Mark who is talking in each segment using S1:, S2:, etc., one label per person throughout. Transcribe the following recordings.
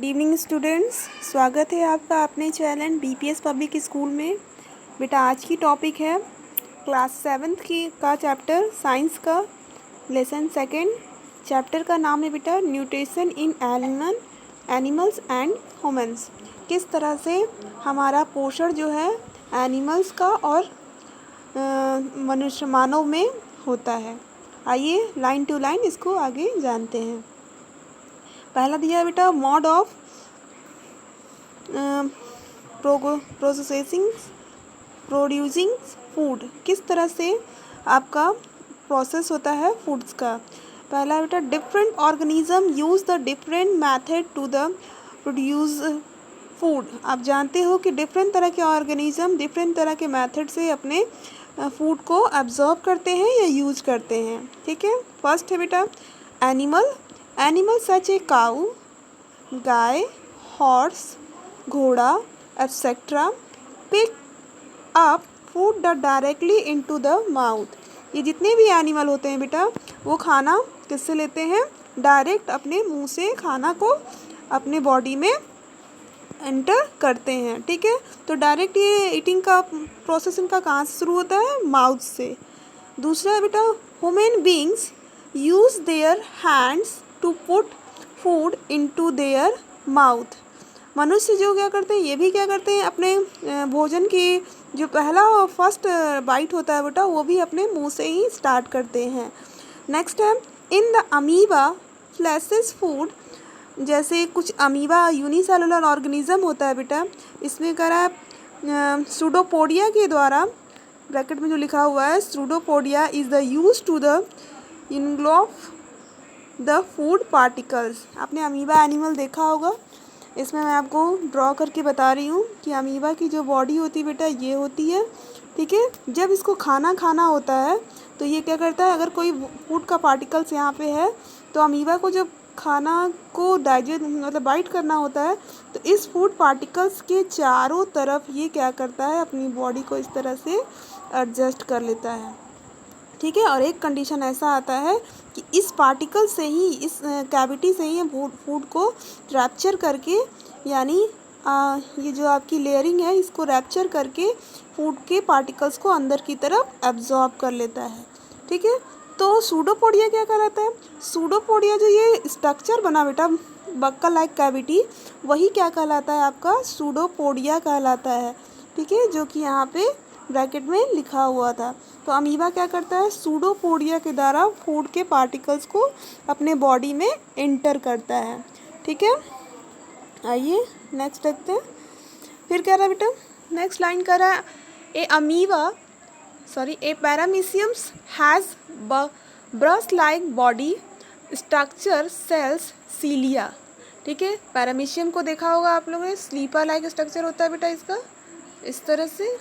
S1: Good evening students, स्वागत है आपका अपने चैनल बीपीएस पब्लिक स्कूल में। बेटा आज की टॉपिक है क्लास 7th की का चैप्टर साइंस का लेसन सेकेंड। चैप्टर का नाम है बेटा nutrition in animals and humans. किस तरह से हमारा पोषण जो है एनिमल्स का और मनुष्य मानव में होता है। आइए लाइन टू लाइन इसको आगे जानते हैं। पहला दिया है बेटा मोड ऑफ प्रोड्यूसिंग फूड। किस तरह से आपका प्रोसेस होता है फूड्स का। पहला बेटा different organism use the different method to the produce food. आप जानते हो कि डिफरेंट तरह के ऑर्गेनिज्म डिफरेंट तरह के मेथड से अपने फूड को एब्जॉर्ब करते हैं या यूज करते हैं। ठीक है, फर्स्ट है बेटा एनिमल सच ए काऊ, गाय, हॉर्स, घोड़ा etcetera pick up food the directly into the mouth. ये जितने भी एनिमल होते हैं बेटा वो खाना किससे लेते हैं, डायरेक्ट अपने मुंह से खाना को अपने बॉडी में एंटर करते हैं। ठीक है, तो डायरेक्ट ये ईटिंग का प्रोसेस इनका कहाँ से शुरू होता है, माउथ से। दूसरा है बेटा human beings use their hands to put food into their mouth. मनुष्य जो क्या करते हैं, ये भी क्या करते हैं, अपने भोजन की जो पहला फर्स्ट बाइट होता है बेटा वो भी अपने मुंह से ही स्टार्ट करते हैं। नेक्स्ट है in the amoeba flashes food. जैसे कुछ अमीबा यूनिसेलुलर ऑर्गेनिज्म होता है बेटा, इसमें कह रहा है सूडोपोडिया के द्वारा, ब्रैकेट में जो लिखा हुआ है pseudopodia is the use to the engulf the food particles. आपने अमीबा एनिमल देखा होगा, इसमें मैं आपको ड्रॉ करके बता रही हूँ कि अमीबा की जो बॉडी होती है बेटा ये होती है। ठीक है, जब इसको खाना खाना होता है तो ये क्या करता है, अगर कोई फूड का पार्टिकल्स यहाँ पे है तो अमीबा को जब खाना को डाइजेस्ट मतलब बाइट करना होता है तो इस फूड पार्टिकल्स के चारों तरफ ये क्या करता है, अपनी बॉडी को इस तरह से एडजस्ट कर लेता है। ठीक है, और एक कंडीशन ऐसा आता है कि इस पार्टिकल से ही, इस कैविटी से ही फूड को रैप्चर करके, यानी ये जो आपकी लेयरिंग है इसको रैप्चर करके फूड के पार्टिकल्स को अंदर की तरफ एब्जॉर्ब कर लेता है। ठीक है, तो सूडोपोडिया क्या कहलाता है, सूडोपोडिया जो ये स्ट्रक्चर बना बेटा बक्का लाइक कैविटी, वही क्या कहलाता है, आपका सूडोपोडिया कहलाता है। ठीक है, जो कि यहाँ पे ब्रैकेट में लिखा हुआ था। तो अमीबा क्या करता है, सूडोपोडिया के द्वारा फूड के पार्टिकल्स को अपने बॉडी में एंटर करता है। ठीक है, आइए नेक्स्ट देखते हैं। फिर कह रहा है बेटा नेक्स्ट लाइन कह रहा है a parameciums has brush like body structure cells cilia. ठीक है, पैरामीशियम को देखा होगा आप लोगों ने, स्लीपर लाइक स्ट्रक्चर होता है बेटा इसका इस तरह से।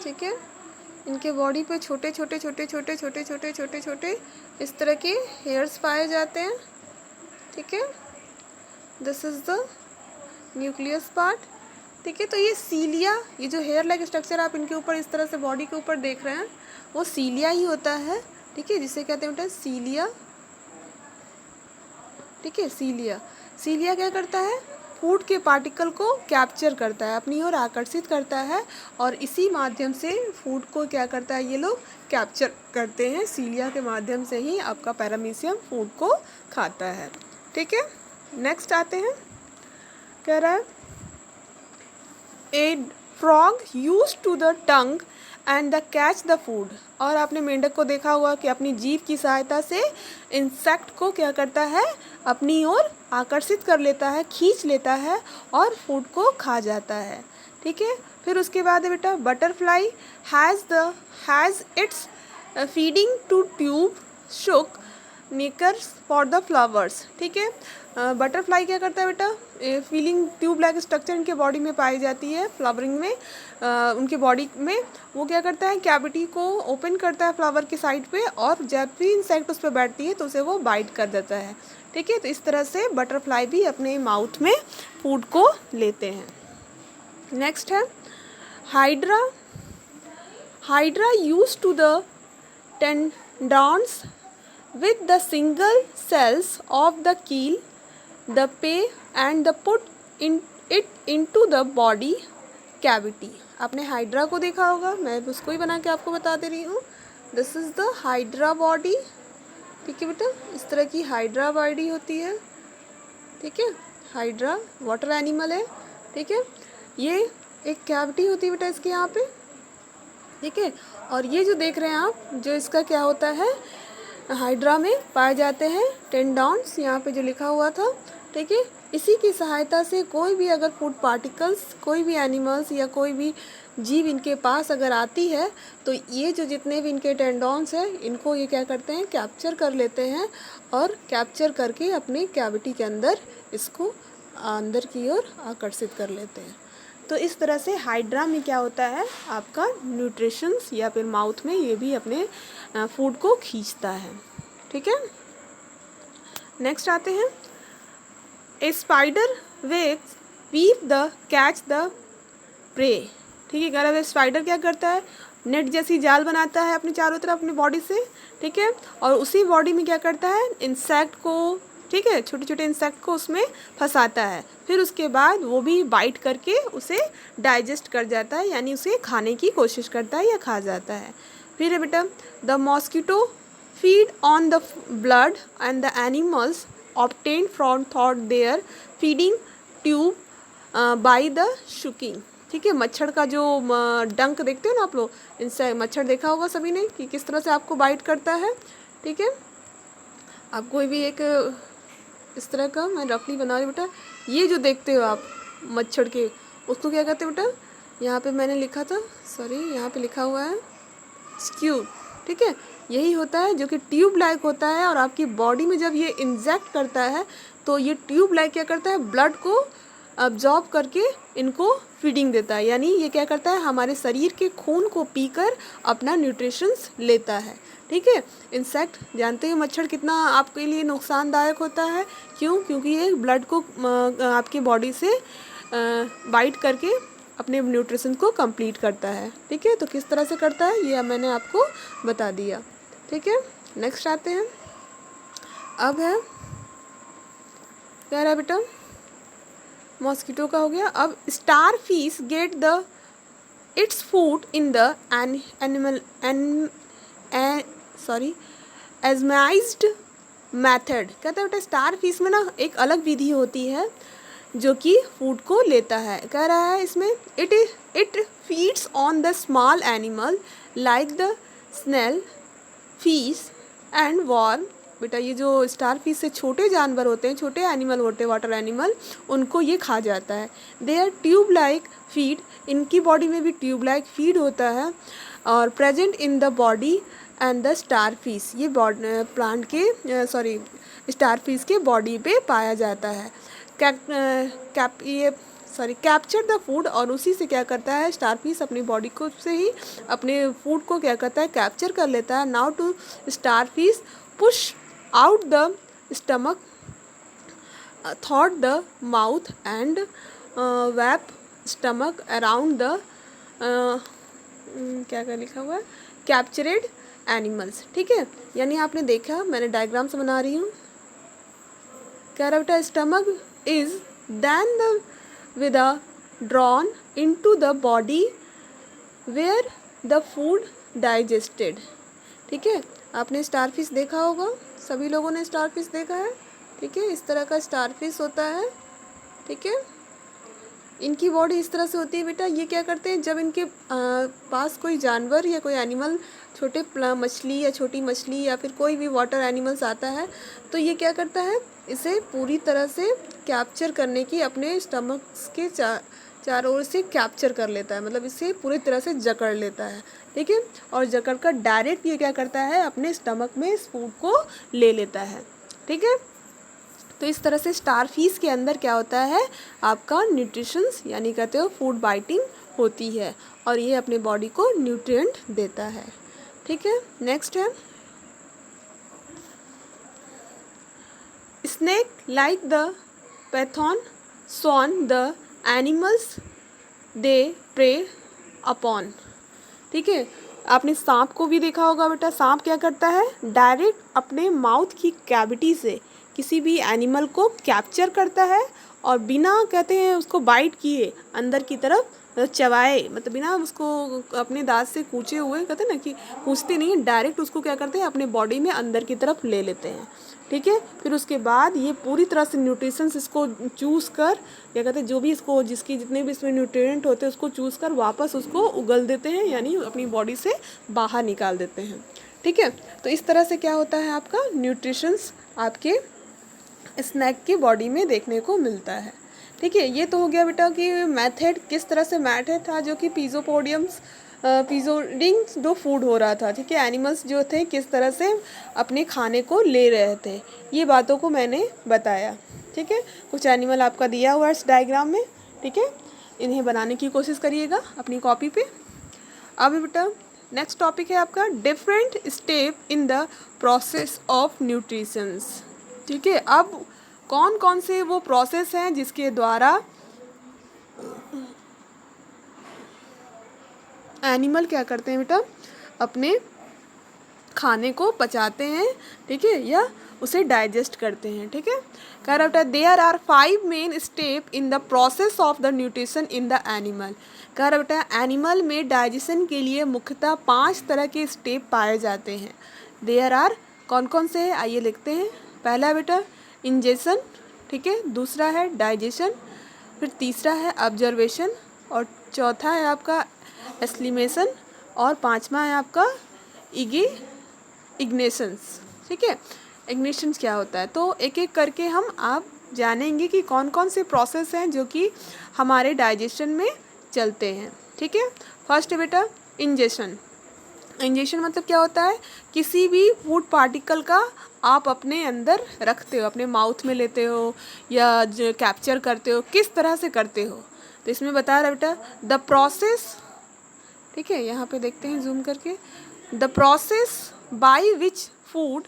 S1: ठीक है, इनके बॉडी पे छोटे छोटे इस तरह के हेयर्स पाए जाते हैं। ठीक है, this is the nucleus part. ठीक है, तो ये सीलिया, ये जो हेयर लाइक स्ट्रक्चर आप इनके ऊपर इस तरह से बॉडी के ऊपर देख रहे हैं वो सीलिया ही होता है। ठीक है, जिसे कहते हैं बेटा सीलिया। ठीक है, सीलिया क्या करता है, फूड के पार्टिकल को कैप्चर करता है, अपनी ओर आकर्षित करता है और इसी माध्यम से फूड को क्या करता है, ये लोग कैप्चर करते हैं। सीलिया के माध्यम से ही आपका पैरामीशियम फूड को खाता है। ठीक है, नेक्स्ट आते हैं। कह रहा है a frog use to the tongue and the catch the food. और आपने मेंढक को देखा होगा कि अपनी जीभ की सहायता से इंसेक्ट को क्या करता है, अपनी ओर आकर्षित कर लेता है, खींच लेता है और फूड को खा जाता है। ठीक है, फिर उसके बाद है बेटा butterfly has its feeding to tube suck nectars for the flowers. ठीक है, बटरफ्लाई क्या करता है बेटा, फीलिंग ट्यूब लाइक स्ट्रक्चर इनके बॉडी में पाई जाती है फ्लावरिंग में। उनके बॉडी में वो क्या करता है, कैविटी को ओपन करता है फ्लावर की साइड पे और जब भी इंसेक्ट उस पर बैठती है तो उसे वो बाइट कर देता है। ठीक है, तो इस तरह से बटरफ्लाई भी अपने माउथ में फूड को लेते हैं। नेक्स्ट है hydra use to the tendons with the single cells of the keel, the pay and the put in it into the body cavity. आपने हाइड्रा को देखा होगा, मैं उसको ही बना के आपको बता दे रही हूँ. This is the hydra body. ठीक है बेटा, इस तरह की हाइड्रा बॉडी होती है. ठीक है, हाइड्रा वाटर एनिमल है. ठीक है, ये एक कैविटी होती है बेटा इसके यहाँ पे. ठीक है, और ये जो देख रहे हैं आप, जो इसका क्या होता है, हाइड्रा में पाए जाते हैं टेंडॉन्स, यहाँ पे जो लिखा हुआ था. ठीक है, इसी की सहायता से कोई भी अगर फूड पार्टिकल्स, कोई भी एनिमल्स या कोई भी जीव इनके पास अगर आती है, तो ये जो जितने भी इनके टेंडॉन्स हैं, इनको ये क्या करते हैं, कैप्चर कर लेते हैं, और कैप्चर करके अपने कैविटी के अंदर इसको अंदर की ओर आकर्षित कर लेते हैं. तो इस तरह से हाइड्रा में क्या होता है, आपका न्यूट्रिशंस या फिर माउथ में ये भी अपने फूड को खींचता है. ठीक है, नेक्स्ट आते हैं. A spider webs weave the catch the prey. ठीक है, अगर स्पाइडर क्या करता है, नेट जैसी जाल बनाता है अपने चारों तरफ अपने बॉडी से. ठीक है, और उसी बॉडी में क्या करता है, इंसेक्ट को, ठीक है, छोटे छोटे इंसेक्ट को उसमें फंसाता है. फिर उसके बाद वो भी बाइट करके उसे डाइजेस्ट कर जाता है, यानी उसे खाने की कोशिश करता है या खा जाता है. फिर है बेटा, the mosquito feed on the blood and the animals obtained from thought their feeding tube by the shuking. ठीक है, मच्छर का जो डंक देखते हो ना आप लोग, इनसे मच्छर देखा होगा सभी ने कि किस तरह से आपको बाइट करता है. ठीक है, आप कोई भी एक इस तरह का मैं रफली बना रही बेटा, ये जो देखते हो आप मच्छर के, उसको क्या कहते हैं बेटा, यहाँ पे मैंने लिखा था, सॉरी यहाँ पे लिखा हुआ है स्क्यू. ठीक है, यही होता है जो कि ट्यूब लाइक होता है, और आपकी बॉडी में जब ये इंजेक्ट करता है तो ये ट्यूब लाइक क्या करता है, ब्लड को अब्जॉर्ब करके इनको फीडिंग देता है. यानी ये क्या करता है, हमारे शरीर के खून को पीकर अपना न्यूट्रिशंस लेता है. ठीक है, इंसेक्ट जानते हैं मच्छर कितना आपके लिए नुकसानदायक होता है. क्यों? क्योंकि ये ब्लड को आपकी बॉडी से बाइट करके अपने न्यूट्रिशन को कंप्लीट करता है. ठीक है, तो किस तरह से करता है ये मैंने आपको बता दिया. ठीक है, नेक्स्ट आते हैं. अब है क्या रहा बेटा, मॉस्किटो का हो गया. अब starfish get the its food in the animal एजमाइज्ड मेथड. कहते हैं बेटा स्टार फिश में ना एक अलग विधि होती है जो कि फूड को लेता है. कह रहा है इसमें it feeds on the small animal like the snail, fish and worm. बेटा ये जो स्टार फिश से छोटे जानवर होते हैं, छोटे एनिमल होते हैं, वाटर एनिमल, उनको ये खा जाता है. They are tube like feed. इनकी बॉडी में भी ट्यूब लाइक फीड होता है, और present in the body and the starfish. ये प्लांट के स्टार फिश के बॉडी पे पाया जाता है. कैप्चर द फूड, और उसी से क्या करता है स्टार फिश अपनी बॉडी को से ही अपने फूड को क्या करता है, कैप्चर कर लेता है. Now to starfish push out the stomach through the mouth and wrap stomach around the क्या लिखा हुआ है, कैप्चरेड एनिमल्स. ठीक है, यानी आपने देखा, मैंने डायग्राम से बना रही हूँ. क्या रहा बेटा, stomach is then drawn into the body where the food digested. ठीक है, आपने स्टार फिश देखा होगा, सभी लोगों ने स्टार फिश देखा है. ठीक है, इस तरह का स्टार फिश होता है. ठीक है, इनकी बॉडी इस तरह से होती है बेटा. ये क्या करते हैं, जब इनके पास कोई जानवर या कोई एनिमल, छोटे मछली या छोटी मछली या फिर कोई भी वाटर एनिमल्स आता है, तो ये क्या करता है, इसे पूरी तरह से कैप्चर करने की अपने स्टमक के चारों ओर से कैप्चर कर लेता है, मतलब इसे पूरी तरह से जकड़ लेता है. ठीक है, और जकड़ कर डायरेक्ट ये क्या करता है, अपने स्टमक में इस फूड को ले लेता है. ठीक है, तो इस तरह से स्टार फिश के अंदर क्या होता है, आपका न्यूट्रिशंस यानी कहते हो फूड बाइटिंग होती है, और ये अपने बॉडी को न्यूट्रिएंट देता है. ठीक है, नेक्स्ट है स्नेक लाइक द पैथॉन सॉन the animals they prey upon. ठीक है, आपने सांप को भी देखा होगा बेटा, सांप क्या करता है, डायरेक्ट अपने माउथ की कैविटी से किसी भी एनिमल को कैप्चर करता है और बिना कहते हैं उसको बाइट किए अंदर की तरफ चबाए, मतलब बिना उसको अपने दांत से कूचे हुए, कहते हैं ना कि कूचते नहीं, डायरेक्ट उसको क्या करते हैं अपने बॉडी में अंदर की तरफ ले लेते हैं। ठीक है, फिर उसके बाद ये पूरी तरह से न्यूट्रिशंस इसको चूज़ कर, क्या कहते हैं, जो भी इसको जिसकी जितने भी इसमें न्यूट्रिएंट होते हैं उसको चूज़ कर वापस उसको उगल देते हैं, यानी अपनी बॉडी से बाहर निकाल देते हैं। ठीक है, तो इस तरह से क्या होता है, आपका न्यूट्रिशंस आपके स्नैक की बॉडी में देखने को मिलता है। ठीक है, ये तो हो गया बेटा कि मेथड, किस तरह से मेथड था जो कि पिजोडिंग जो फूड हो रहा था। ठीक है, एनिमल्स जो थे किस तरह से अपने खाने को ले रहे थे, ये बातों को मैंने बताया। ठीक है, कुछ एनिमल आपका दिया हुआ है इस डायग्राम में। ठीक है, इन्हें बनाने की कोशिश करिएगा अपनी कॉपी पे। अब बेटा नेक्स्ट टॉपिक है आपका different step in the process of nutritions. ठीक है, अब कौन कौन से वो प्रोसेस हैं जिसके द्वारा एनिमल क्या करते हैं बेटा, अपने खाने को पचाते हैं। ठीक है, या उसे डाइजेस्ट करते हैं। ठीक है, कह रहा बेटा there are 5 main step in the process of the nutrition in the animal. कह रहा बेटा एनिमल में डाइजेशन के लिए मुख्यतः 5 तरह के स्टेप पाए जाते हैं। देयर आर कौन कौन से हैं, आइए लिखते हैं। पहला बेटा इंजेशन, ठीक है, दूसरा है डाइजेशन, फिर तीसरा है ऑब्जर्वेशन, और चौथा है आपका एस्लिमेशन, और पांचवा है आपका इग्नेशंस। ठीक है, इग्नेशंस क्या होता है, तो एक एक करके हम आप जानेंगे कि कौन कौन से प्रोसेस हैं जो कि हमारे डाइजेशन में चलते हैं। ठीक है, फर्स्ट है बेटा इंजेशन। इंजेशन मतलब क्या होता है, किसी भी फूड पार्टिकल का आप अपने अंदर रखते हो, अपने माउथ में लेते हो या कैप्चर करते हो, किस तरह से करते हो। तो इसमें बता रहा बेटा द प्रोसेस, ठीक है, यहाँ पे देखते हैं जूम करके, the process by which food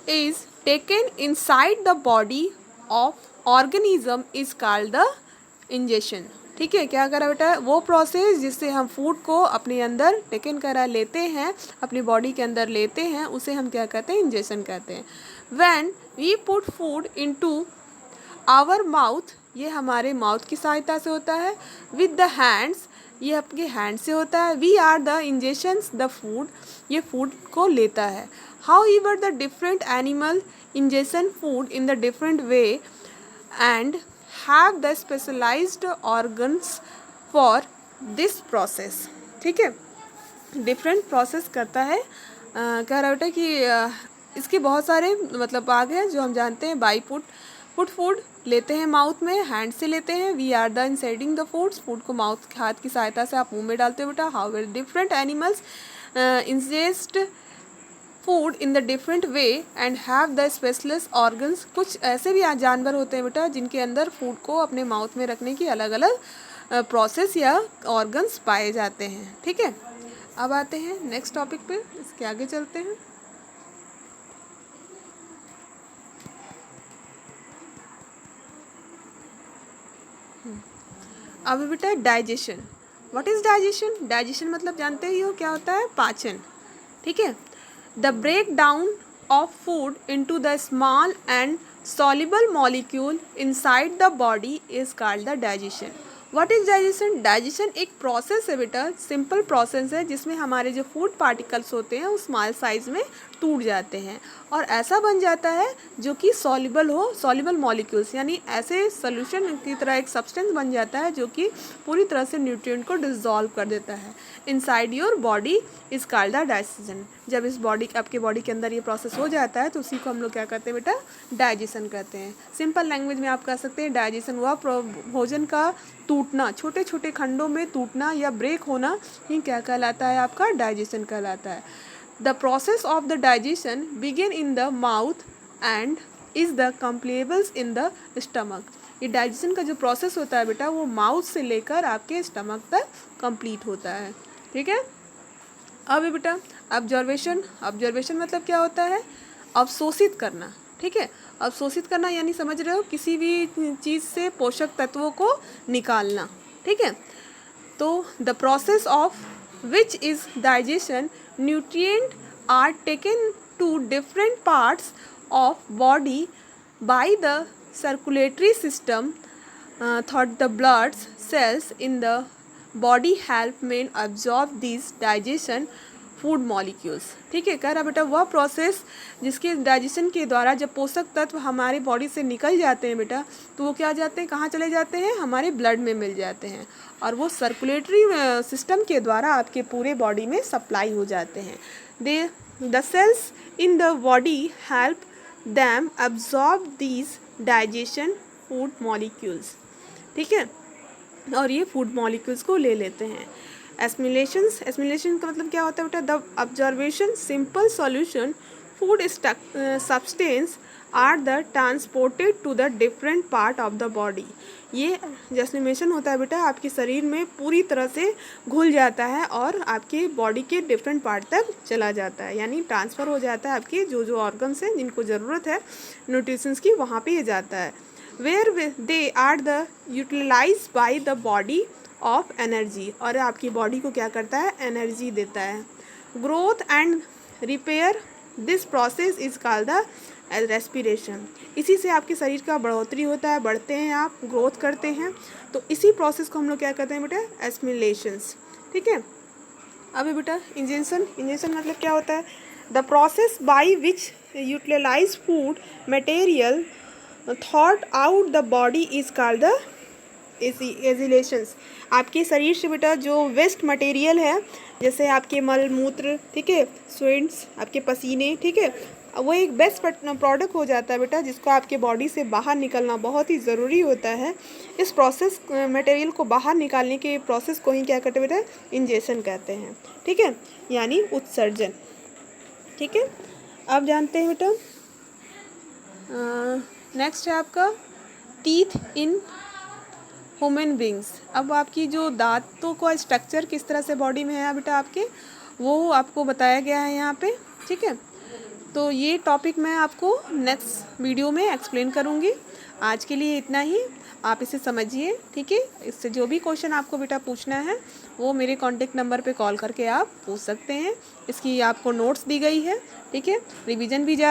S1: is taken inside the body of organism is called the ingestion. ठीक है, क्या करा बेटा, वो प्रोसेस जिससे हम फूड को अपने अंदर टेकन करा लेते हैं, अपनी बॉडी के अंदर लेते हैं, उसे हम क्या कहते हैं, इंजेशन कहते हैं। When we put food into our mouth, ये हमारे माउथ की सहायता से होता है। विद द हैंड्स, ये आपके हैंड से होता है। We are the ingestions the food, ये फूड को लेता है। However the different animal ingestion food in the different way and have the specialized organs for this process। ठीक है, डिफरेंट प्रोसेस करता है। कह रहा बेटा कि इसके बहुत सारे मतलब भाग हैं जो हम जानते हैं। बाई पुट फूड लेते हैं माउथ में, हैंड से लेते हैं। वी आर द इंसाइडिंग द फूड्स, फूड को माउथ हाथ की सहायता से आप मुंह में डालते हो बेटा। How where different animals ingest food in the different way and have the specialist organs. कुछ ऐसे भी जानवर होते हैं बेटा जिनके अंदर फूड को अपने माउथ में रखने की अलग अलग प्रोसेस या ऑर्गन्स पाए जाते हैं। ठीक है, अब आते हैं नेक्स्ट टॉपिक पे, इसके आगे चलते हैं। अब बेटा digestion. What is digestion? Digestion मतलब जानते ही हो क्या होता है, पाचन। ठीक है, the breakdown of food into the small and soluble molecule inside the body is called the digestion। What is digestion? Digestion एक प्रोसेस है बेटा, सिंपल प्रोसेस है जिसमें हमारे जो फूड पार्टिकल्स होते हैं वो स्मॉल साइज में टूट जाते हैं और ऐसा बन जाता है जो कि सॉल्युबल हो, सॉल्युबल मॉलिक्यूल्स, यानी ऐसे सोल्यूशन की तरह एक सब्सटेंस बन जाता है जो कि पूरी तरह से न्यूट्रिएंट को डिसॉल्व कर देता है। Inside your body is called the digestion. जब इस बॉडी आपके बॉडी के अंदर ये प्रोसेस हो जाता है तो उसी को हम लोग क्या कहते हैं बेटा, डाइजेशन कहते हैं। सिंपल लैंग्वेज में आप कह सकते हैं डाइजेशन हुआ भोजन का टूटना, छोटे छोटे खंडों में टूटना या ब्रेक होना ही क्या कहलाता है, आपका डाइजेशन कहलाता है। The process of the digestion begin in the mouth and is the कंप्लीटेबल्स इन द स्टमक। ये डाइजेशन का जो प्रोसेस होता है बेटा वो माउथ से लेकर आपके स्टमक तक कंप्लीट होता है। ठीक है, अब बेटा ऑब्जर्वेशन। ऑब्जर्वेशन मतलब क्या होता है, अवशोषित करना। ठीक है, अवशोषित करना यानी समझ रहे हो, किसी भी चीज़ से पोषक तत्वों को निकालना। ठीक है, तो the process of which is digestion, nutrient are taken to different parts of body by the circulatory system, thought the blood cells in the body help men absorb these digestion food molecules. ठीक है, कह रहा बेटा वह process जिसके digestion के द्वारा जब पोषक तत्व हमारे बॉडी से निकल जाते हैं बेटा, तो वो क्या जाते हैं, कहाँ चले जाते हैं, हमारे ब्लड में मिल जाते हैं और वो सर्कुलेटरी सिस्टम के द्वारा आपके पूरे बॉडी में सप्लाई हो जाते हैं। The cells in the body help them absorb these digestion food molecules. ठीक है, और ये फूड मॉलिक्यूल्स को ले लेते हैं। एस्मिलेशन का मतलब क्या होता है बेटा, the observation simple solution food substance are the transported to the different part of the body. ये एस्मिलेशन होता है बेटा, आपके शरीर में पूरी तरह से घुल जाता है और आपके बॉडी के डिफरेंट पार्ट तक चला जाता है, यानी ट्रांसफ़र हो जाता है आपके जो जो ऑर्गन्स हैं जिनको ज़रूरत है न्यूट्रिशंस की, वहाँ पे ये जाता है। Where they are the utilise by the body of energy, और आपकी बॉडी को क्या करता है, एनर्जी देता है। Growth and repair, this process is called the respiration. इसी से आपके शरीर का बढ़ोतरी होता है, बढ़ते हैं आप, ग्रोथ करते हैं, तो इसी प्रोसेस को हम लोग क्या कहते हैं बेटा, एस्मिलेशंस। ठीक है, अब बेटा इंजेक्शन मतलब क्या होता है, the process by which utilize food material थॉट आउट the body is called the assimilations. आपके शरीर से बेटा जो वेस्ट मटेरियल है, जैसे आपके मल मूत्र, ठीक है, स्वेट्स, आपके पसीने, ठीक है, वो एक बेस्ट प्रोडक्ट हो जाता है बेटा, जिसको आपके बॉडी से बाहर निकलना बहुत ही ज़रूरी होता है। इस प्रोसेस मटेरियल को बाहर निकालने के प्रोसेस को ही क्या कहते हैं बेटा, इंजेक्शन कहते हैं। ठीक है, यानी उत्सर्जन। ठीक है, अब जानते हैं बेटा नेक्स्ट है आपका टीथ इन ह्यूमन बींग्स। अब आपकी जो दांतों का स्ट्रक्चर किस तरह से बॉडी में है बेटा आपके, वो आपको बताया गया है यहाँ पे। ठीक है, तो ये टॉपिक मैं आपको नेक्स्ट वीडियो में एक्सप्लेन करूँगी। आज के लिए इतना ही, आप इसे समझिए। ठीक है, इससे जो भी क्वेश्चन आपको बेटा पूछना है वो मेरे कॉन्टेक्ट नंबर पे कॉल करके आप पूछ सकते हैं। इसकी आपको नोट्स दी गई है। ठीक है, रिवीजन भी जा